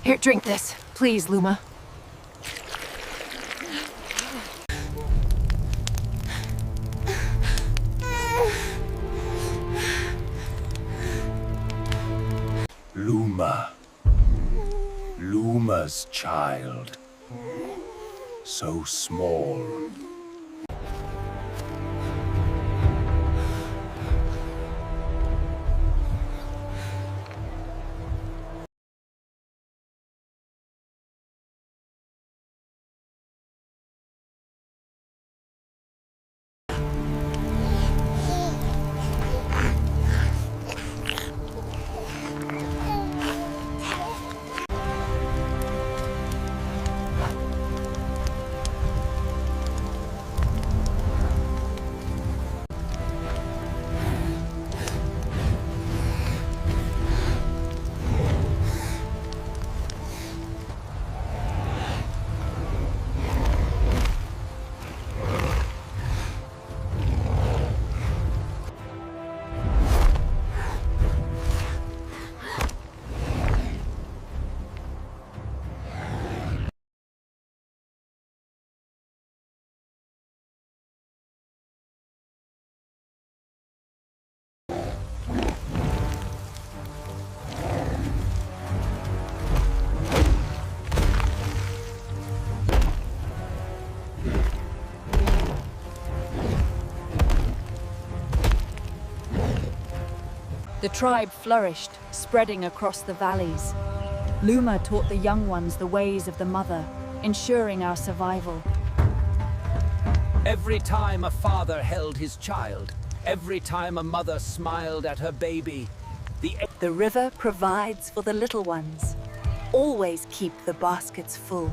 Here, drink this. Please, Luma. Luma. Luma's child. So small. The tribe flourished, spreading across the valleys. Luma taught the young ones the ways of the mother, ensuring our survival. Every time a father held his child, every time a mother smiled at her baby, The river provides for the little ones. Always keep the baskets full.